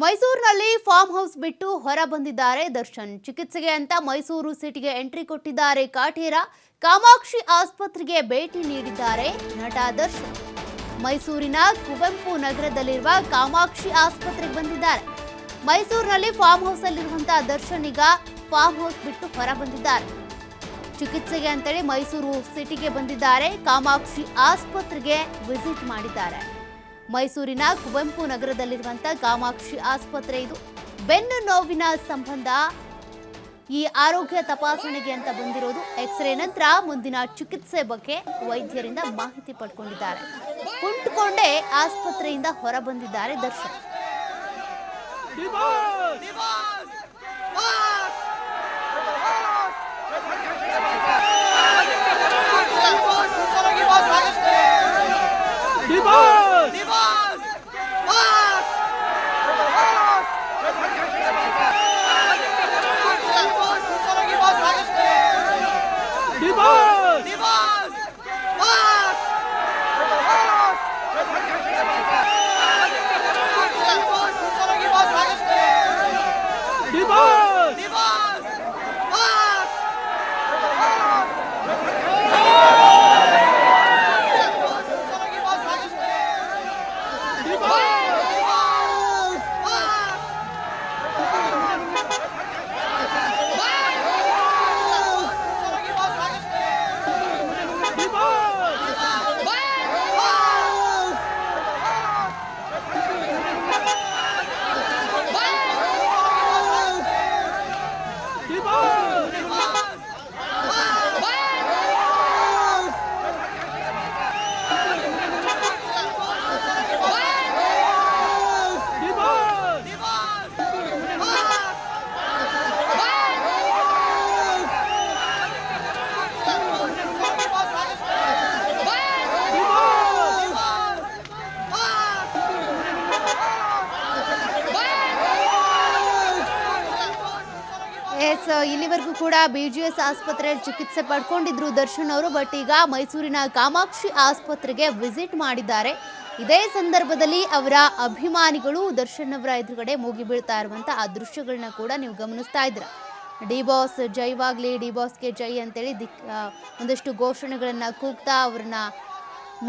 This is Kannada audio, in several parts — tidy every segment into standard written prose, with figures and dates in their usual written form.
ಮೈಸೂರಿನಲ್ಲಿ ಫಾರ್ಮ್ ಹೌಸ್ ಬಿಟ್ಟು ಹೊರ ಬಂದಿದ್ದಾರೆ ದರ್ಶನ್. ಚಿಕಿತ್ಸೆಗೆ ಅಂತ ಮೈಸೂರು ಸಿಟಿಗೆ ಎಂಟ್ರಿ ಕೊಟ್ಟಿದ್ದಾರೆ ಕಾಟೇರ. ಕಾಮಾಕ್ಷಿ ಆಸ್ಪತ್ರೆಗೆ ಭೇಟಿ ನೀಡಿದ್ದಾರೆ ನಟ ದರ್ಶನ್. ಮೈಸೂರಿನ ಕುವೆಂಪು ನಗರದಲ್ಲಿರುವ ಕಾಮಾಕ್ಷಿ ಆಸ್ಪತ್ರೆಗೆ ಬಂದಿದ್ದಾರೆ. ಮೈಸೂರಿನಲ್ಲಿ ಫಾರ್ಮ್ ಹೌಸ್ ಅಲ್ಲಿರುವಂತಹ ದರ್ಶನ್ ಈಗ ಫಾರ್ಮ್ ಹೌಸ್ ಬಿಟ್ಟು ಹೊರ ಬಂದಿದ್ದಾರೆ. ಚಿಕಿತ್ಸೆಗೆ ಅಂತೇಳಿ ಮೈಸೂರು ಸಿಟಿಗೆ ಬಂದಿದ್ದಾರೆ. ಕಾಮಾಕ್ಷಿ ಆಸ್ಪತ್ರೆಗೆ ವಿಸಿಟ್ ಮಾಡಿದ್ದಾರೆ. ಮೈಸೂರಿನ ಕುವೆಂಪು ನಗರದಲ್ಲಿರುವಂತಹ ಕಾಮಾಕ್ಷಿ ಆಸ್ಪತ್ರೆ ಇದು. ಬೆನ್ನು ನೋವಿನ ಸಂಬಂಧ ಈ ಆರೋಗ್ಯ ತಪಾಸಣೆಗೆ ಅಂತ ಬಂದಿರೋದು. ಎಕ್ಸ್ರೇ ನಂತರ ಮುಂದಿನ ಚಿಕಿತ್ಸೆ ಬಗ್ಗೆ ವೈದ್ಯರಿಂದ ಮಾಹಿತಿ ಪಡ್ಕೊಂಡಿದ್ದಾರೆ. ಕುಂಟುಕೊಂಡೇ ಆಸ್ಪತ್ರೆಯಿಂದ ಹೊರ ಬಂದಿದ್ದಾರೆ ದರ್ಶನ್. ಇಲ್ಲಿವರೆಗೂ ಕೂಡ BGS ಆಸ್ಪತ್ರೆಯಲ್ಲಿ ಚಿಕಿತ್ಸೆ ಪಡ್ಕೊಂಡಿದ್ರು ದರ್ಶನ್ ಅವರು. ಬಟ್ ಈಗ ಮೈಸೂರಿನ ಕಾಮಾಕ್ಷಿ ಆಸ್ಪತ್ರೆಗೆ ವಿಸಿಟ್ ಮಾಡಿದ್ದಾರೆ. ಇದೇ ಸಂದರ್ಭದಲ್ಲಿ ಅವರ ಅಭಿಮಾನಿಗಳು ದರ್ಶನ್ ಅವರ ಎದುರುಗಡೆ ಮೂಗಿ ಬೀಳ್ತಾ ಇರುವಂತ ಆ ದೃಶ್ಯಗಳನ್ನ ಕೂಡ ನೀವು ಗಮನಿಸ್ತಾ ಇದ್ದೀರಾ. ಡಿ ಬಾಸ್ ಜೈವಾಗ್ಲಿ, ಡಿ ಬಾಸ್ಗೆ ಜೈ ಅಂತೇಳಿ ಒಂದಷ್ಟು ಘೋಷಣೆಗಳನ್ನ ಕೂಗ್ತಾ ಅವ್ರನ್ನ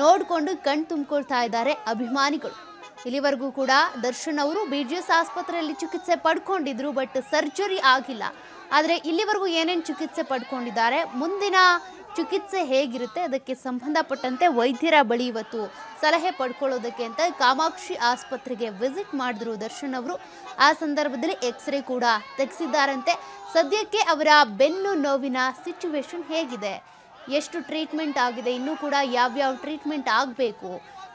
ನೋಡಿಕೊಂಡು ಕಣ್ ತುಂಬಿಕೊಳ್ತಾ ಇದ್ದಾರೆ ಅಭಿಮಾನಿಗಳು. ಇಲ್ಲಿವರೆಗೂ ಕೂಡ ದರ್ಶನ್ ಅವರು BGS ಆಸ್ಪತ್ರೆಯಲ್ಲಿ ಚಿಕಿತ್ಸೆ ಪಡ್ಕೊಂಡಿದ್ರು. ಬಟ್ ಸರ್ಜರಿ ಆಗಿಲ್ಲ. ಆದರೆ ಇಲ್ಲಿವರೆಗೂ ಏನೇನು ಚಿಕಿತ್ಸೆ ಪಡ್ಕೊಂಡಿದ್ದಾರೆ, ಮುಂದಿನ ಚಿಕಿತ್ಸೆ ಹೇಗಿರುತ್ತೆ ಅದಕ್ಕೆ ಸಂಬಂಧಪಟ್ಟಂತೆ ವೈದ್ಯರ ಬಳಿ ಇವತ್ತು ಸಲಹೆ ಪಡ್ಕೊಳ್ಳೋದಕ್ಕೆ ಅಂತ ಕಾಮಾಕ್ಷಿ ಆಸ್ಪತ್ರೆಗೆ ವಿಸಿಟ್ ಮಾಡಿದ್ರು ದರ್ಶನ್ ಅವರು. ಆ ಸಂದರ್ಭದಲ್ಲಿ ಎಕ್ಸ್ರೇ ಕೂಡ ತೆಗೆಸಿದ್ದಾರಂತೆ. ಸದ್ಯಕ್ಕೆ ಅವರ ಬೆನ್ನು ನೋವಿನ ಸಿಚುವೇಶನ್ ಹೇಗಿದೆ, ಎಷ್ಟು ಟ್ರೀಟ್ಮೆಂಟ್ ಆಗಿದೆ, ಇನ್ನೂ ಕೂಡ ಯಾವ್ಯಾವ ಟ್ರೀಟ್ಮೆಂಟ್ ಆಗಬೇಕು,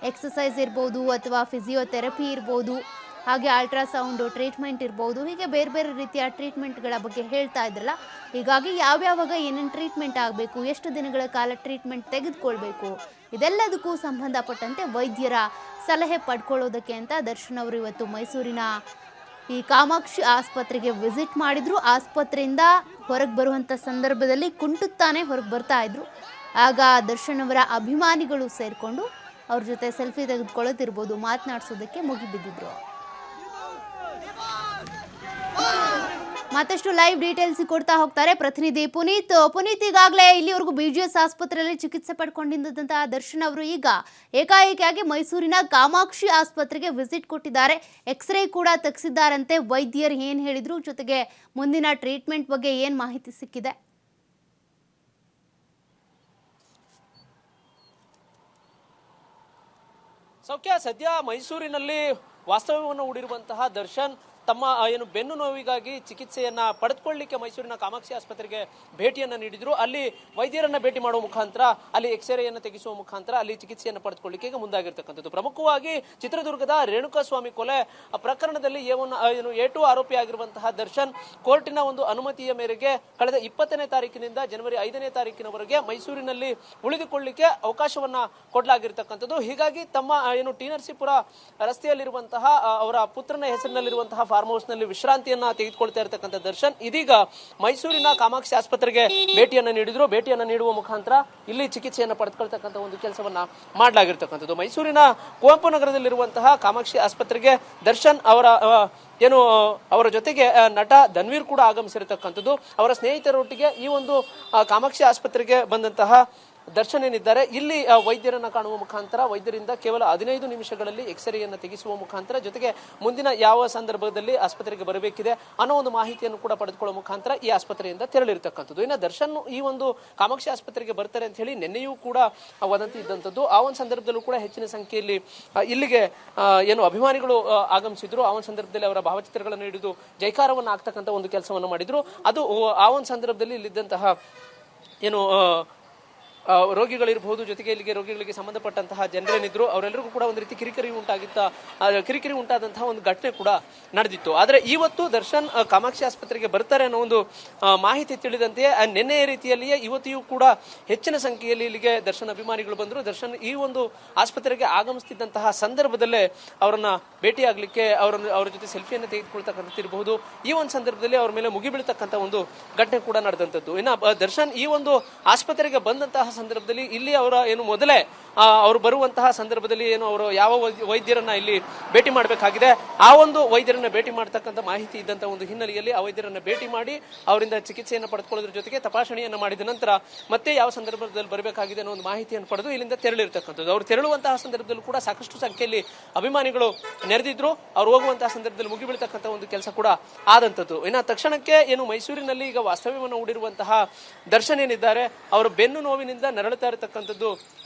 ಎಕ್ಸಸೈಸ್ ಇರ್ಬೋದು ಅಥವಾ ಫಿಸಿಯೋಥೆರಪಿ ಇರ್ಬೋದು, ಹಾಗೆ ಅಲ್ಟ್ರಾಸೌಂಡು ಟ್ರೀಟ್ಮೆಂಟ್ ಇರ್ಬೋದು, ಹೀಗೆ ಬೇರೆ ಬೇರೆ ರೀತಿಯ ಟ್ರೀಟ್ಮೆಂಟ್ಗಳ ಬಗ್ಗೆ ಹೇಳ್ತಾ ಇದ್ರಲ್ಲ. ಹೀಗಾಗಿ ಯಾವ್ಯಾವಾಗ ಏನೇನು ಟ್ರೀಟ್ಮೆಂಟ್ ಆಗಬೇಕು, ಎಷ್ಟು ದಿನಗಳ ಕಾಲ ಟ್ರೀಟ್ಮೆಂಟ್ ತೆಗೆದುಕೊಳ್ಬೇಕು, ಇದೆಲ್ಲದಕ್ಕೂ ಸಂಬಂಧಪಟ್ಟಂತೆ ವೈದ್ಯರ ಸಲಹೆ ಪಡ್ಕೊಳ್ಳೋದಕ್ಕೆ ಅಂತ ದರ್ಶನ್ ಅವರು ಇವತ್ತು ಮೈಸೂರಿನ ಈ ಕಾಮಾಕ್ಷಿ ಆಸ್ಪತ್ರೆಗೆ ವಿಸಿಟ್ ಮಾಡಿದ್ರು. ಆಸ್ಪತ್ರೆಯಿಂದ ಹೊರಗೆ ಬರುವಂಥ ಸಂದರ್ಭದಲ್ಲಿ ಕುಂಟುತ್ತಾನೆ ಹೊರಗೆ ಬರ್ತಾ ಇದ್ರು. ಆಗ ದರ್ಶನ್ ಅವರ ಅಭಿಮಾನಿಗಳು ಸೇರಿಕೊಂಡು ಅವ್ರ ಜೊತೆ ಸೆಲ್ಫಿ ತೆಗೆದುಕೊಳ್ಳೋದಿರ್ಬೋದು, ಮಾತನಾಡಿಸೋದಕ್ಕೆ ಮುಗಿಬಿದ್ದಿದ್ರು. ಮತ್ತಷ್ಟು ಲೈವ್ ಡೀಟೇಲ್ಸ್ ಕೊಡ್ತಾ ಹೋಗ್ತಾರೆ ಪ್ರತಿನಿಧಿ ಪುನೀತ್. ಈಗಾಗಲೇ ಇಲ್ಲಿವರೆಗೂ BGS ಆಸ್ಪತ್ರೆಯಲ್ಲಿ ಚಿಕಿತ್ಸೆ ಪಡ್ಕೊಂಡಿದ್ದಂತಹ ದರ್ಶನ್ ಅವರು ಈಗ ಏಕಾಏಕಿಯಾಗಿ ಮೈಸೂರಿನ ಕಾಮಾಕ್ಷಿ ಆಸ್ಪತ್ರೆಗೆ ವಿಸಿಟ್ ಕೊಟ್ಟಿದ್ದಾರೆ. ಎಕ್ಸ್ರೇ ಕೂಡ ತೆಗೆಸಿದ್ದಾರಂತೆ. ವೈದ್ಯರು ಏನು ಹೇಳಿದ್ರು, ಜೊತೆಗೆ ಮುಂದಿನ ಟ್ರೀಟ್ಮೆಂಟ್ ಬಗ್ಗೆ ಏನು ಮಾಹಿತಿ ಸಿಕ್ಕಿದೆ? ಸೌಖ್ಯ, ಸದ್ಯ ಮೈಸೂರಿನಲ್ಲಿ ವಾಸ್ತವ್ಯವನ್ನು ಹೂಡಿರುವಂತಹ ದರ್ಶನ್ ತಮ್ಮ ಬೆನ್ನು ನೋವಿಗಾಗಿ ಚಿಕಿತ್ಸೆಯನ್ನ ಪಡೆದುಕೊಳ್ಳಲಿಕ್ಕೆ ಮೈಸೂರಿನ ಕಾಮಾಕ್ಷಿ ಆಸ್ಪತ್ರೆಗೆ ಭೇಟಿಯನ್ನ ನೀಡಿದ್ರು. ಅಲ್ಲಿ ವೈದ್ಯರನ್ನ ಭೇಟಿ ಮಾಡುವ ಮುಖಾಂತರ, ಅಲ್ಲಿ ಎಕ್ಸ್ರೇಯನ್ನು ತೆಗೆಸುವ ಮುಖಾಂತರ ಅಲ್ಲಿ ಚಿಕಿತ್ಸೆಯನ್ನು ಪಡೆದುಕೊಳ್ಳಲಿಕ್ಕೆ ಈಗ ಮುಂದಾಗಿರ್ತಕ್ಕಂಥದ್ದು. ಪ್ರಮುಖವಾಗಿ ಚಿತ್ರದುರ್ಗದ ರೇಣುಕಾಸ್ವಾಮಿ ಕೊಲೆ ಪ್ರಕರಣದಲ್ಲಿ A2 ಆರೋಪಿಯಾಗಿರುವಂತಹ ದರ್ಶನ್ ಕೋರ್ಟಿನ ಒಂದು ಅನುಮತಿಯ ಮೇರೆಗೆ ಕಳೆದ 20ನೇ ತಾರೀಕಿನಿಂದ ಜನವರಿ 5ನೇ ತಾರೀಕಿನವರೆಗೆ ಮೈಸೂರಿನಲ್ಲಿ ಉಳಿದುಕೊಳ್ಳಲಿಕ್ಕೆ ಅವಕಾಶವನ್ನ ಕೊಡಲಾಗಿರ್ತಕ್ಕಂಥದ್ದು. ಹೀಗಾಗಿ ತಮ್ಮ ಟಿ ನರಸೀಪುರ ರಸ್ತೆಯಲ್ಲಿರುವಂತಹ ಅವರ ಪುತ್ರನ ಹೆಸರಿನಲ್ಲಿರುವಂತಹ ಫಾರ್ಮ್ ಹೌಸ್ ನಲ್ಲಿ ವಿಶ್ರಾಂತಿಯನ್ನ ತೆಗೆದುಕೊಳ್ತಾ ಇರತಕ್ಕಂಥ ದರ್ಶನ್ ಇದೀಗ ಮೈಸೂರಿನ ಕಾಮಾಕ್ಷಿ ಆಸ್ಪತ್ರೆಗೆ ಭೇಟಿಯನ್ನ ನೀಡಿದ್ರು. ಭೇಟಿಯನ್ನ ನೀಡುವ ಮುಖಾಂತರ ಇಲ್ಲಿ ಚಿಕಿತ್ಸೆಯನ್ನು ಪಡೆದುಕೊಳ್ತಕ್ಕಂಥ ಒಂದು ಕೆಲಸವನ್ನ ಮಾಡಲಾಗಿರ್ತಕ್ಕಂಥದ್ದು. ಮೈಸೂರಿನ ಕುವೆಂಪು ನಗರದಲ್ಲಿರುವಂತಹ ಕಾಮಾಕ್ಷಿ ಆಸ್ಪತ್ರೆಗೆ ದರ್ಶನ್ ಅವರ ಜೊತೆಗೆ ನಟ ಧನ್ವೀರ್ ಕೂಡ ಆಗಮಿಸಿರತಕ್ಕಂಥದ್ದು. ಅವರ ಸ್ನೇಹಿತರೊಟ್ಟಿಗೆ ಈ ಒಂದು ಕಾಮಾಕ್ಷಿ ಆಸ್ಪತ್ರೆಗೆ ಬಂದಂತಹ ದರ್ಶನ್ ಏನಿದ್ದಾರೆ ಇಲ್ಲಿ ವೈದ್ಯರನ್ನ ಕಾಣುವ ಮುಖಾಂತರ ವೈದ್ಯರಿಂದ ಕೇವಲ 15 ನಿಮಿಷಗಳಲ್ಲಿ ಎಕ್ಸ್ರೇಯನ್ನು ತೆಗೆಸುವ ಮುಖಾಂತರ ಜೊತೆಗೆ ಮುಂದಿನ ಯಾವ ಸಂದರ್ಭದಲ್ಲಿ ಆಸ್ಪತ್ರೆಗೆ ಬರಬೇಕಿದೆ ಅನ್ನೋ ಒಂದು ಮಾಹಿತಿಯನ್ನು ಕೂಡ ಪಡೆದುಕೊಳ್ಳುವ ಮುಖಾಂತರ ಈ ಆಸ್ಪತ್ರೆಯಿಂದ ತೆರಳಿರ್ತಕ್ಕಂಥದ್ದು. ಇನ್ನು ದರ್ಶನ್ ಈ ಒಂದು ಕಾಮಾಕ್ಷಿ ಆಸ್ಪತ್ರೆಗೆ ಬರ್ತಾರೆ ಅಂತ ಹೇಳಿ ನಿನ್ನೆಯೂ ಕೂಡ ವದಂತಿ ಇದ್ದಂಥದ್ದು. ಆ ಒಂದು ಸಂದರ್ಭದಲ್ಲೂ ಕೂಡ ಹೆಚ್ಚಿನ ಸಂಖ್ಯೆಯಲ್ಲಿ ಇಲ್ಲಿಗೆ ಅಭಿಮಾನಿಗಳು ಆಗಮಿಸಿದ್ರು. ಆ ಒಂದು ಸಂದರ್ಭದಲ್ಲಿ ಅವರ ಭಾವಚಿತ್ರಗಳನ್ನು ಹಿಡಿದು ಜೈಕಾರವನ್ನು ಆಗ್ತಕ್ಕಂಥ ಒಂದು ಕೆಲಸವನ್ನು ಮಾಡಿದ್ರು. ಅದು ಆ ಒಂದು ಸಂದರ್ಭದಲ್ಲಿ ಇಲ್ಲಿದ್ದಂತಹ ರೋಗಿಗಳಿರಬಹುದು, ಜೊತೆಗೆ ಇಲ್ಲಿಗೆ ರೋಗಿಗಳಿಗೆ ಸಂಬಂಧಪಟ್ಟಂತಹ ಜನರೇನಿದ್ರು ಅವರೆಲ್ಲರಿಗೂ ಕೂಡ ಒಂದು ರೀತಿ ಕಿರಿಕಿರಿ ಉಂಟಾದಂತಹ ಒಂದು ಘಟನೆ ಕೂಡ ನಡೆದಿತ್ತು. ಆದರೆ ಇವತ್ತು ದರ್ಶನ್ ಕಾಮಾಕ್ಷಿ ಆಸ್ಪತ್ರೆಗೆ ಬರ್ತಾರೆ ಅನ್ನೋ ಒಂದು ಮಾಹಿತಿ ತಿಳಿದಂತೆಯೇ ನಿನ್ನೆ ರೀತಿಯಲ್ಲಿಯೇ ಇವತ್ತಿಯೂ ಕೂಡ ಹೆಚ್ಚಿನ ಸಂಖ್ಯೆಯಲ್ಲಿ ಇಲ್ಲಿಗೆ ದರ್ಶನ್ ಅಭಿಮಾನಿಗಳು ಬಂದರು. ದರ್ಶನ್ ಈ ಒಂದು ಆಸ್ಪತ್ರೆಗೆ ಆಗಮಿಸುತ್ತಿದ್ದಂತಹ ಸಂದರ್ಭದಲ್ಲೇ ಅವರನ್ನ ಭೇಟಿಯಾಗಲಿಕ್ಕೆ ಅವರ ಜೊತೆ ಸೆಲ್ಫಿಯನ್ನು ತೆಗೆದುಕೊಳ್ತಕ್ಕಂಥದ್ದಿರಬಹುದು. ಈ ಒಂದು ಸಂದರ್ಭದಲ್ಲಿ ಅವರ ಮೇಲೆ ಮುಗಿಬೀಳ್ತಕ್ಕಂಥ ಒಂದು ಘಟನೆ ಕೂಡ ನಡೆದಂಥದ್ದು. ಇನ್ನು ದರ್ಶನ್ ಈ ಒಂದು ಆಸ್ಪತ್ರೆಗೆ ಬಂದಂತಹ ಸಂದರ್ಭದಲ್ಲಿ ಇಲ್ಲಿ ಅವರ ಮೊದಲೇ ಅವರು ಬರುವಂತಹ ಸಂದರ್ಭದಲ್ಲಿ ಅವರು ಯಾವ ವೈದ್ಯರನ್ನ ಇಲ್ಲಿ ಭೇಟಿ ಮಾಡಬೇಕಾಗಿದೆ ಆ ಒಂದು ವೈದ್ಯರನ್ನ ಭೇಟಿ ಮಾಡತಕ್ಕಂಥ ಮಾಹಿತಿ ಇದ್ದಂತ ಒಂದು ಹಿನ್ನೆಲೆಯಲ್ಲಿ ಆ ವೈದ್ಯರನ್ನ ಭೇಟಿ ಮಾಡಿ ಅವರಿಂದ ಚಿಕಿತ್ಸೆಯನ್ನು ಪಡೆದುಕೊಳ್ಳೋದ್ರ ಜೊತೆಗೆ ತಪಾಸಣೆಯನ್ನು ಮಾಡಿದ ನಂತರ ಮತ್ತೆ ಯಾವ ಸಂದರ್ಭದಲ್ಲಿ ಬರಬೇಕಾಗಿದೆ ಅನ್ನೋ ಒಂದು ಮಾಹಿತಿಯನ್ನು ಪಡೆದು ಇಲ್ಲಿಂದ ತೆರಳಿರ್ತಕ್ಕಂಥದ್ದು. ಅವರು ತೆರಳುವಂತಹ ಸಂದರ್ಭದಲ್ಲೂ ಕೂಡ ಸಾಕಷ್ಟು ಸಂಖ್ಯೆಯಲ್ಲಿ ಅಭಿಮಾನಿಗಳು ನೆರೆದಿದ್ರು. ಅವ್ರು ಹೋಗುವಂತಹ ಸಂದರ್ಭದಲ್ಲಿ ಮುಗಿಬೀಳ್ತಕ್ಕಂಥ ಒಂದು ಕೆಲಸ ಕೂಡ ಆದಂಥದ್ದು. ಇನ್ನು ತಕ್ಷಣಕ್ಕೆ ಮೈಸೂರಿನಲ್ಲಿ ಈಗ ವಾಸ್ತವ್ಯವನ್ನು ಹೂಡಿರುವಂತಹ ದರ್ಶನ್ ಏನಿದ್ದಾರೆ ಅವರು ಬೆನ್ನು ನೋವಿನಿಂದ ನರಳುತ್ತಾ ಇರತಕ್ಕಂಥದ್ದು.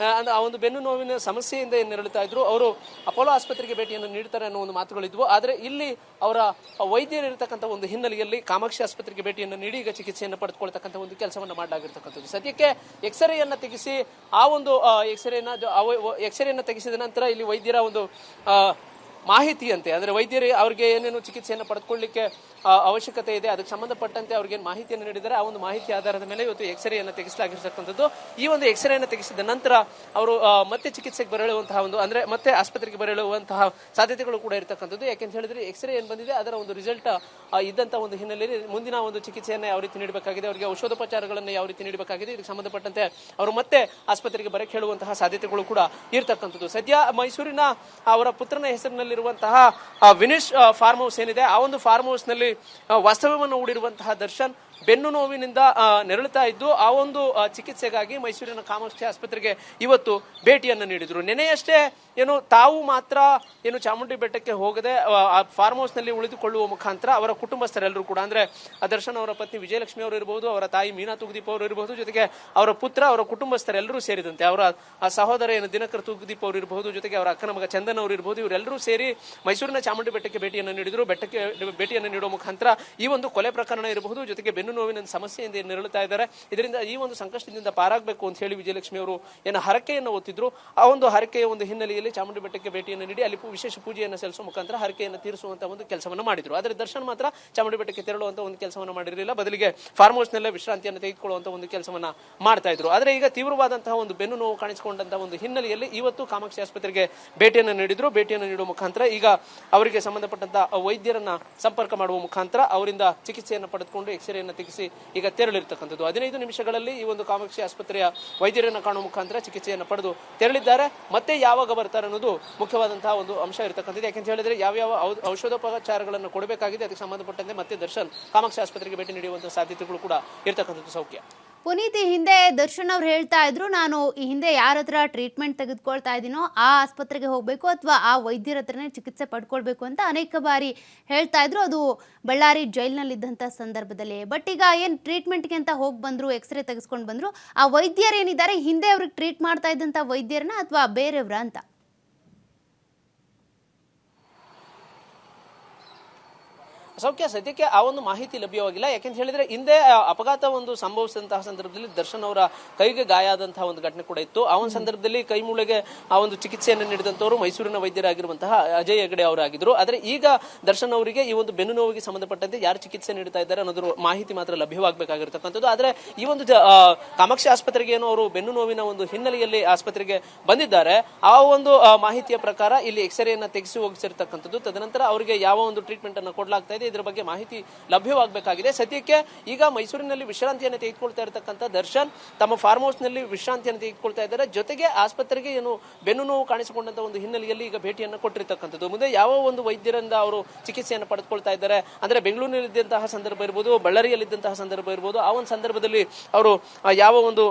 ಆ ಒಂದು ಬೆನ್ನು ನೋವಿನ ಸಮಸ್ಯೆಯಿಂದ ಏನು ನರಳುತ್ತಾ ಇದ್ರು ಅವರು ಅಪೋಲೋ ಆಸ್ಪತ್ರೆಗೆ ಭೇಟಿಯನ್ನು ನೀಡ್ತಾರೆ ಅನ್ನೋ ಒಂದು ಮಾತುಗಳಿದ್ವು. ಆದರೆ ಇಲ್ಲಿ ಅವರ ವೈದ್ಯರಿರತಕ್ಕಂಥ ಒಂದು ಹಿನ್ನೆಲೆಯಲ್ಲಿ ಕಾಮಾಕ್ಷಿ ಆಸ್ಪತ್ರೆಗೆ ಭೇಟಿಯನ್ನು ನೀಡಿ ಈಗ ಚಿಕಿತ್ಸೆಯನ್ನು ಪಡೆದುಕೊಳ್ತಕ್ಕಂಥ ಒಂದು ಕೆಲಸವನ್ನು ಮಾಡಲಾಗಿರ್ತಕ್ಕಂಥದ್ದು. ಸದ್ಯಕ್ಕೆ ಎಕ್ಸ್ರೇಯನ್ನು ತೆಗೆಸಿ ಆ ಒಂದು ಎಕ್ಸ್ರೇಯನ್ನು ತೆಗೆಸಿದ ನಂತರ ಇಲ್ಲಿ ವೈದ್ಯರ ಒಂದು ಮಾಹಿತಿಯಂತೆ ಅಂದ್ರೆ ವೈದ್ಯರು ಅವರಿಗೆ ಏನೇನು ಚಿಕಿತ್ಸೆಯನ್ನು ಪಡೆದುಕೊಳ್ಳಲಿಕ್ಕೆ ಅವಶ್ಯಕತೆ ಇದೆ ಅದಕ್ಕೆ ಸಂಬಂಧಪಟ್ಟಂತೆ ಅವ್ರಿಗೆ ಮಾಹಿತಿಯನ್ನು ನೀಡಿದರೆ ಆ ಒಂದು ಮಾಹಿತಿ ಆಧಾರದ ಮೇಲೆ ಇವತ್ತು ಎಕ್ಸ್ರೇಯನ್ನು ತೆಗೆಸಲಾಗಿರ್ತಕ್ಕಂಥದ್ದು. ಈ ಒಂದು ಎಕ್ಸ್ರೇಯನ್ನು ತೆಗೆಸಿದ ನಂತರ ಅವರು ಮತ್ತೆ ಚಿಕಿತ್ಸೆಗೆ ಬರಳುವಂತಹ ಅಂದ್ರೆ ಮತ್ತೆ ಆಸ್ಪತ್ರೆಗೆ ಬರಳುವಂತಹ ಸಾಧ್ಯತೆಗಳು ಕೂಡ ಇರತಕ್ಕಂಥದ್ದು. ಯಾಕೆಂತ ಹೇಳಿದ್ರೆ ಎಕ್ಸ್ರೇ ಏನು ಬಂದಿದೆ ಅದರ ಒಂದು ರಿಸಲ್ಟ್ ಇದ್ದಂತ ಒಂದು ಹಿನ್ನೆಲೆಯಲ್ಲಿ ಮುಂದಿನ ಒಂದು ಚಿಕಿತ್ಸೆಯನ್ನು ಯಾವ ರೀತಿ ನೀಡಬೇಕಾಗಿದೆ, ಅವರಿಗೆ ಔಷಧೋಪಚಾರಗಳನ್ನು ಯಾವ ರೀತಿ ನೀಡಬೇಕಾಗಿದೆ ಇದಕ್ಕೆ ಸಂಬಂಧಪಟ್ಟಂತೆ ಅವರು ಮತ್ತೆ ಆಸ್ಪತ್ರೆಗೆ ಬರಕ್ಕೆ ಹೇಳುವಂತಹ ಸಾಧ್ಯತೆಗಳು ಕೂಡ ಇರತಕ್ಕಂಥದ್ದು. ಸದ್ಯ ಮೈಸೂರಿನ ಅವರ ಪುತ್ರನ ಹೆಸರಿನಲ್ಲಿರುವಂತಹ ವಿನಿಶ್ ಫಾರ್ಮ್ ಹೌಸ್ ಏನಿದೆ ಆ ಒಂದು ಫಾರ್ಮ್ ಹೌಸ್ ನಲ್ಲಿ ವಾಸ್ತವ್ಯವನ್ನು ಹೂಡಿರುವಂತಹ ದರ್ಶನ್ ಬೆನ್ನು ನೋವಿನಿಂದ ನೆರಳುತ್ತಾ ಇದ್ದು ಆ ಒಂದು ಚಿಕಿತ್ಸೆಗಾಗಿ ಮೈಸೂರಿನ ಕಾಮಾಕ್ಷಿ ಆಸ್ಪತ್ರೆಗೆ ಇವತ್ತು ಭೇಟಿಯನ್ನು ನೀಡಿದ್ರು. ನೆನೆಯಷ್ಟೇ ತಾವು ಮಾತ್ರ ಚಾಮುಂಡಿ ಬೆಟ್ಟಕ್ಕೆ ಹೋಗದೆ ಫಾರ್ಮ್ ಹೌಸ್ ನಲ್ಲಿ ಉಳಿದುಕೊಳ್ಳುವ ಮುಖಾಂತರ ಅವರ ಕುಟುಂಬಸ್ಥರೆಲ್ಲರೂ ಕೂಡ ಅಂದ್ರೆ ದರ್ಶನ್ ಅವರ ಪತ್ನಿ ವಿಜಯಲಕ್ಷ್ಮಿ ಅವರು ಇರಬಹುದು, ಅವರ ತಾಯಿ ಮೀನಾ ತುಗದೀಪ್ ಅವರು ಇರಬಹುದು, ಜೊತೆಗೆ ಅವರ ಪುತ್ರ ಅವರ ಕುಟುಂಬಸ್ಥರೆಲ್ಲರೂ ಸೇರಿದಂತೆ ಅವರ ಸಹೋದರ ದಿನಕರ್ ತುಗದೀಪ್ ಅವರು ಇರಬಹುದು, ಜೊತೆಗೆ ಅವರ ಅಕ್ಕನ ಮಗ ಚಂದನ್ ಅವರು ಇರಬಹುದು, ಇವರೆಲ್ಲರೂ ಸೇರಿ ಮೈಸೂರಿನ ಚಾಮುಂಡಿ ಬೆಟ್ಟಕ್ಕೆ ಭೇಟಿಯನ್ನು ನೀಡಿದ್ರು. ಬೆಟ್ಟಕ್ಕೆ ಭೇಟಿಯನ್ನು ನೀಡುವ ಮುಖಾಂತರ ಈ ಒಂದು ಕೊಲೆ ಪ್ರಕರಣ ಇರಬಹುದು, ಜೊತೆಗೆ ಬೆನ್ನು ನೋವಿನ ಸಮಸ್ಯೆಯಿಂದ ನರಳುತ್ತಾ ಇದ್ದಾರೆ, ಇದರಿಂದ ಈ ಒಂದು ಸಂಕಷ್ಟದಿಂದ ಪಾರಾಗಬೇಕು ಅಂತ ಹೇಳಿ ವಿಜಯಲಕ್ಷ್ಮಿ ಅವರು ಹರಕೆಯನ್ನು ಹೊತ್ತಿದ್ರು. ಆ ಒಂದು ಹರಕೆಯ ಒಂದು ಹಿನ್ನೆಲೆಯಲ್ಲಿ ಚಾಮುಂಡಿ ಬೆಟ್ಟಕ್ಕೆ ಭೇಟಿಯನ್ನು ನೀಡಿ ಅಲ್ಲಿ ವಿಶೇಷ ಪೂಜೆಯನ್ನು ಸಲ್ಲಿಸುವ ಮುಖಾಂತರ ಹರಕೆಯನ್ನು ತೀರಿಸುವಂತಹ ಒಂದು ಕೆಲಸವನ್ನು ಮಾಡಿದ್ರು. ಆದರೆ ದರ್ಶನ್ ಮಾತ್ರ ಚಾಮುಂಡಿ ಬೆಟ್ಟಕ್ಕೆ ತೆರಳುವಂತಹ ಒಂದು ಕೆಲಸವನ್ನು ಮಾಡಿರಲಿಲ್ಲ, ಬದಲಿಗೆ ಫಾರ್ಮ್ ಹೌಸ್ ನಲ್ಲೇ ವಿಶ್ರಾಂತಿಯನ್ನು ತೆಗೆದುಕೊಳ್ಳುವಂತಹ ಒಂದು ಕೆಲಸವನ್ನ ಮಾಡ್ತಾ ಇದ್ರು. ಆದರೆ ಈಗ ತೀವ್ರವಾದಂತಹ ಒಂದು ಬೆನ್ನು ನೋವು ಕಾಣಿಸಿಕೊಂಡಂತಹ ಒಂದು ಹಿನ್ನೆಲೆಯಲ್ಲಿ ಇವತ್ತು ಕಾಮಾಕ್ಷಿ ಆಸ್ಪತ್ರೆಗೆ ಭೇಟಿಯನ್ನು ನೀಡಿದ್ರು. ಭೇಟಿಯನ್ನು ನೀಡುವ ಮುಖಾಂತರ ಈಗ ಅವರಿಗೆ ಸಂಬಂಧಪಟ್ಟಂತಹ ವೈದ್ಯರನ್ನ ಸಂಪರ್ಕ ಮಾಡುವ ಮುಖಾಂತರ ಅವರಿಂದ ಚಿಕಿತ್ಸೆಯನ್ನು ಪಡೆದುಕೊಂಡು ಎಕ್ಸ್ರೇಯನ್ನು ತೆಗೆಸಿ ಈಗ ತೆರಳಿರ್ತಕ್ಕಂಥದ್ದು. 15 ನಿಮಿಷಗಳಲ್ಲಿ ಈ ಒಂದು ಕಾಮಾಕ್ಷಿ ಆಸ್ಪತ್ರೆಯ ವೈದ್ಯರನ್ನು ಕಾಣುವ ಮುಖಾಂತರ ಚಿಕಿತ್ಸೆಯನ್ನು ಪಡೆದು ತೆರಳಿದ್ದಾರೆ. ಮತ್ತೆ ಯಾವಾಗ ಬರ್ತಾರೆ ಅನ್ನೋದು ಮುಖ್ಯವಾದಂತಹ ಒಂದು ಅಂಶ ಇರತಕ್ಕಂಥದ್ದು. ಯಾಕೆಂತ ಹೇಳಿದ್ರೆ ಯಾವ್ಯಾವ ಔಷಧೋಪಚಾರಗಳನ್ನು ಕೊಡಬೇಕಾಗಿದೆ ಅದಕ್ಕೆ ಸಂಬಂಧಪಟ್ಟಂತೆ ಮತ್ತೆ ದರ್ಶನ್ ಕಾಮಾಕ್ಷಿ ಆಸ್ಪತ್ರೆಗೆ ಭೇಟಿ ನೀಡುವಂತಹ ಸಾಧ್ಯತೆಗಳು ಕೂಡ ಇರತಕ್ಕಂಥದ್ದು. ಸೌಖ್ಯ ಪುನೀತ್, ಈ ಹಿಂದೆ ದರ್ಶನ್ ಅವ್ರು ಹೇಳ್ತಾ ಇದ್ರು ನಾನು ಈ ಹಿಂದೆ ಯಾರ ಹತ್ರ ಟ್ರೀಟ್ಮೆಂಟ್ ತೆಗೆದುಕೊಳ್ತಾ ಇದ್ದೀನೋ ಆ ಆಸ್ಪತ್ರೆಗೆ ಹೋಗಬೇಕು ಅಥವಾ ಆ ವೈದ್ಯರ ಹತ್ರನೇ ಚಿಕಿತ್ಸೆ ಪಡ್ಕೊಳ್ಬೇಕು ಅಂತ ಅನೇಕ ಬಾರಿ ಹೇಳ್ತಾ ಇದ್ರು. ಅದು ಬಳ್ಳಾರಿ ಜೈಲಿನಲ್ಲಿದ್ದಂಥ ಸಂದರ್ಭದಲ್ಲಿ. ಬಟ್ ಈಗ ಏನು ಟ್ರೀಟ್ಮೆಂಟ್ಗೆ ಅಂತ ಹೋಗಿ ಬಂದರು, ಎಕ್ಸ್ರೇ ತೆಗೆಸ್ಕೊಂಡು ಬಂದರು, ಆ ವೈದ್ಯರು ಏನಿದ್ದಾರೆ ಹಿಂದೆ ಅವ್ರಿಗೆ ಟ್ರೀಟ್ ಮಾಡ್ತಾ ಇದ್ದಂಥ ವೈದ್ಯರನ್ನ ಅಥವಾ ಬೇರೆಯವರ ಅಂತ? ಸೌಖ್ಯ ಸದ್ಯಕ್ಕೆ ಆ ಒಂದು ಮಾಹಿತಿ ಲಭ್ಯವಾಗಿಲ್ಲ. ಯಾಕೆಂತ ಹೇಳಿದ್ರೆ ಹಿಂದೆ ಅಪಘಾತ ಒಂದು ಸಂಭವಿಸಿದಂತಹ ಸಂದರ್ಭದಲ್ಲಿ ದರ್ಶನ್ ಅವರ ಕೈಗೆ ಗಾಯ ಆದಂತಹ ಒಂದು ಘಟನೆ ಕೂಡ ಇತ್ತು. ಆ ಒಂದು ಸಂದರ್ಭದಲ್ಲಿ ಕೈ ಮೂಳೆಗೆ ಆ ಒಂದು ಚಿಕಿತ್ಸೆಯನ್ನು ನೀಡಿದಂತವರು ಮೈಸೂರಿನ ವೈದ್ಯರಾಗಿರುವಂತಹ ಅಜಯ್ ಹೆಗಡೆ ಅವರಾಗಿದ್ರು. ಆದ್ರೆ ಈಗ ದರ್ಶನ್ ಅವರಿಗೆ ಈ ಒಂದು ಬೆನ್ನು ನೋವಿಗೆ ಸಂಬಂಧಪಟ್ಟಂತೆ ಯಾರು ಚಿಕಿತ್ಸೆ ನೀಡ್ತಾ ಇದ್ದಾರೆ ಅನ್ನೋದ್ರ ಮಾಹಿತಿ ಮಾತ್ರ ಲಭ್ಯವಾಗಬೇಕಾಗಿರ್ತಕ್ಕಂಥದ್ದು. ಆದ್ರೆ ಈ ಒಂದು ಕಾಮಾಕ್ಷಿ ಆಸ್ಪತ್ರೆಗೆ ಏನೋ ಅವರು ಬೆನ್ನು ನೋವಿನ ಒಂದು ಹಿನ್ನೆಲೆಯಲ್ಲಿ ಆಸ್ಪತ್ರೆಗೆ ಬಂದಿದ್ದಾರೆ. ಆ ಒಂದು ಮಾಹಿತಿಯ ಪ್ರಕಾರ ಇಲ್ಲಿ ಎಕ್ಸ್ರೇಯನ್ನ ತೆಗೆಸಿ ಹೋಗಿಸಿರ್ತಕ್ಕಂಥದ್ದು. ತದನಂತರ ಅವರಿಗೆ ಯಾವ ಒಂದು ಟ್ರೀಟ್ಮೆಂಟ್ ಅನ್ನು ಕೊಡಲಾಗ್ತಾ ಇದೆ ಇದರ ಬಗ್ಗೆ ಮಾಹಿತಿ ಲಭ್ಯವಾಗಬೇಕಾಗಿದೆ. ಸದ್ಯಕ್ಕೆ ಈಗ ಮೈಸೂರಿನಲ್ಲಿ ವಿಶ್ರಾಂತಿಯನ್ನು ತೆಗೆದುಕೊಳ್ತಾ ಇರತಕ್ಕಂಥ ದರ್ಶನ್ ತಮ್ಮ ಫಾರ್ಮ್ ಹೌಸ್ ನಲ್ಲಿ ವಿಶ್ರಾಂತಿಯನ್ನು ತೆಗೆದುಕೊಳ್ತಾ ಇದ್ದಾರೆ. ಜೊತೆಗೆ ಆಸ್ಪತ್ರೆಗೆ ಏನು ಬೆನ್ನು ನೋವು ಕಾಣಿಸಿಕೊಂಡಂತ ಒಂದು ಹಿನ್ನೆಲೆಯಲ್ಲಿ ಈಗ ಭೇಟಿಯನ್ನು ಕೊಟ್ಟಿರ್ತಕ್ಕಂಥದ್ದು. ಮುಂದೆ ಯಾವ ಒಂದು ವೈದ್ಯರಿಂದ ಅವರು ಚಿಕಿತ್ಸೆಯನ್ನು ಪಡೆದುಕೊಳ್ತಾ ಇದ್ದಾರೆ ಅಂದ್ರೆ ಬೆಂಗಳೂರಿನಲ್ಲಿದ್ದಂತಹ ಸಂದರ್ಭ ಇರಬಹುದು, ಬಳ್ಳಾರಿಯಲ್ಲಿದ್ದಂತಹ ಸಂದರ್ಭ ಇರಬಹುದು, ಆ ಒಂದು ಸಂದರ್ಭದಲ್ಲಿ ಅವರು ಯಾವ ಒಂದು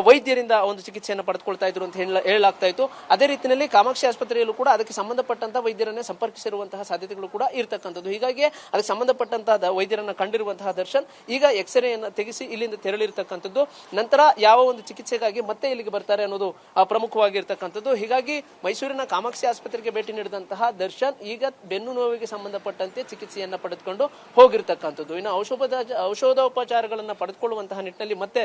ವೈದ್ಯರಿಂದ ಒಂದು ಚಿಕಿತ್ಸೆಯನ್ನು ಪಡೆದುಕೊಳ್ತಾ ಇದ್ರು ಅಂತ ಹೇಳಲಾಗ್ತಾ ಇತ್ತು. ಅದೇ ರೀತಿಯಲ್ಲಿ ಕಾಮಾಕ್ಷಿ ಆಸ್ಪತ್ರೆಯಲ್ಲೂ ಕೂಡ ಅದಕ್ಕೆ ಸಂಬಂಧಪಟ್ಟಂತಹ ವೈದ್ಯರನ್ನೇ ಸಂಪರ್ಕಿಸಿರುವಂತಹ ಸಾಧ್ಯತೆಗಳು ಕೂಡ ಇರತಕ್ಕಂಥದ್ದು. ಹೀಗಾಗಿ ಅದಕ್ಕೆ ಸಂಬಂಧಪಟ್ಟಂತಹ ವೈದ್ಯರನ್ನ ಕಂಡಿರುವಂತಹ ದರ್ಶನ್ ಈಗ ಎಕ್ಸ್ರೇಯನ್ನು ತೆಗೆಸಿ ಇಲ್ಲಿಂದ ತೆರಳಿರ್ತಕ್ಕಂಥದ್ದು. ನಂತರ ಯಾವ ಒಂದು ಚಿಕಿತ್ಸೆಗಾಗಿ ಮತ್ತೆ ಇಲ್ಲಿಗೆ ಬರ್ತಾರೆ ಅನ್ನೋದು ಪ್ರಮುಖವಾಗಿರ್ತಕ್ಕಂಥದ್ದು. ಹೀಗಾಗಿ ಮೈಸೂರಿನ ಕಾಮಾಕ್ಷಿ ಆಸ್ಪತ್ರೆಗೆ ಭೇಟಿ ನೀಡಿದಂತಹ ದರ್ಶನ್ ಈಗ ಬೆನ್ನು ನೋವಿಗೆ ಸಂಬಂಧಪಟ್ಟಂತೆ ಚಿಕಿತ್ಸೆಯನ್ನ ಪಡೆದುಕೊಂಡು ಹೋಗಿರ್ತಕ್ಕಂಥದ್ದು. ಇನ್ನು ಔಷಧೋಪಚಾರಗಳನ್ನ ಪಡೆದುಕೊಳ್ಳುವಂತಹ ನಿಟ್ಟಿನಲ್ಲಿ ಮತ್ತೆ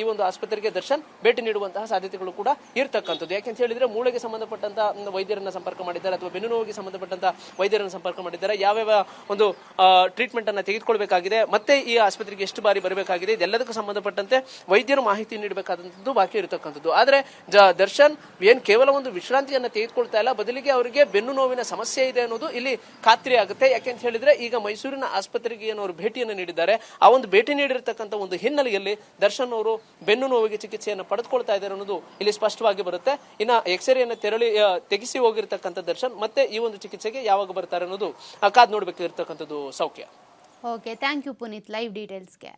ಈ ಒಂದು ಆಸ್ಪತ್ರೆಗೆ ದರ್ಶನ್ ಭೇಟಿ ನೀಡುವಂತಹ ಸಾಧ್ಯತೆಗಳು ಕೂಡ ಇರತಕ್ಕಂಥದ್ದು. ಯಾಕೆಂತ ಹೇಳಿದ್ರೆ ಮೂಳೆಗೆ ಸಂಬಂಧಪಟ್ಟಂತಹ ವೈದ್ಯರನ್ನ ಸಂಪರ್ಕ ಮಾಡಿದ್ದಾರೆ ಅಥವಾ ಬೆನ್ನು ನೋವಿಗೆ ಸಂಬಂಧಪಟ್ಟಂತಹ ವೈದ್ಯರನ್ನ ಸಂಪರ್ಕ ಮಾಡಿದ್ದಾರೆ. ಯಾವ್ಯಾವ ಒಂದು ಟ್ರೀಟ್ಮೆಂಟ್ ಅನ್ನ ತೆಗೆದುಕೊಳ್ಬೇಕಾಗಿದೆ, ಮತ್ತೆ ಈ ಆಸ್ಪತ್ರೆಗೆ ಎಷ್ಟು ಬಾರಿ ಬರಬೇಕಾಗಿದೆ, ಇದೆಲ್ಲದಕ್ಕೂ ಸಂಬಂಧಪಟ್ಟಂತೆ ವೈದ್ಯರು ಮಾಹಿತಿ ನೀಡಬೇಕಾದಂತದ್ದು ಬಾಕಿ ಇರತಕ್ಕಂಥದ್ದು. ಆದ್ರೆ ದರ್ಶನ್ ಏನ್ ಕೇವಲ ಒಂದು ವಿಶ್ರಾಂತಿಯನ್ನ ತೆಗೆದುಕೊಳ್ತಾ ಇಲ್ಲ, ಬದಲಿಗೆ ಅವರಿಗೆ ಬೆನ್ನು ನೋವಿನ ಸಮಸ್ಯೆ ಇದೆ ಅನ್ನೋದು ಇಲ್ಲಿ ಖಾತ್ರಿ ಆಗುತ್ತೆ. ಯಾಕೆಂತ ಹೇಳಿದ್ರೆ ಈಗ ಮೈಸೂರಿನ ಆಸ್ಪತ್ರೆಗೆ ಏನು ಅವರು ಭೇಟಿಯನ್ನು ನೀಡಿದ್ದಾರೆ, ಆ ಒಂದು ಭೇಟಿ ನೀಡಿರತಕ್ಕಂಥ ಒಂದು ಹಿನ್ನೆಲೆಯಲ್ಲಿ ದರ್ಶನ್ ಅವರು ಬೆನ್ನು ನೋವಿಗೆ ಚಿಕಿತ್ಸೆಯನ್ನು ಪಡೆದುಕೊಳ್ತಾ ಇದ್ದಾರೆ ಅನ್ನೋದು ಇಲ್ಲಿ ಸ್ಪಷ್ಟವಾಗಿ ಬರುತ್ತೆ. ಇನ್ನ ಎಕ್ಸ್ರೇಯನ್ನು ತೆಗೆಸಿ ಹೋಗಿರ್ತಕ್ಕಂಥ ದರ್ಶನ್ ಮತ್ತೆ ಈ ಒಂದು ಚಿಕಿತ್ಸೆಗೆ ಯಾವಾಗ ಬರ್ತಾರೆ ಅನ್ನೋದು ಕಾದ್ ನೋಡ್ಬೇಕಿರ್ತಕ್ಕಂಥದ್ದು. ಸೌಖ್ಯ. Okay, thank you Puneeth live ಡೀಟೇಲ್ಸ್ಗೆ.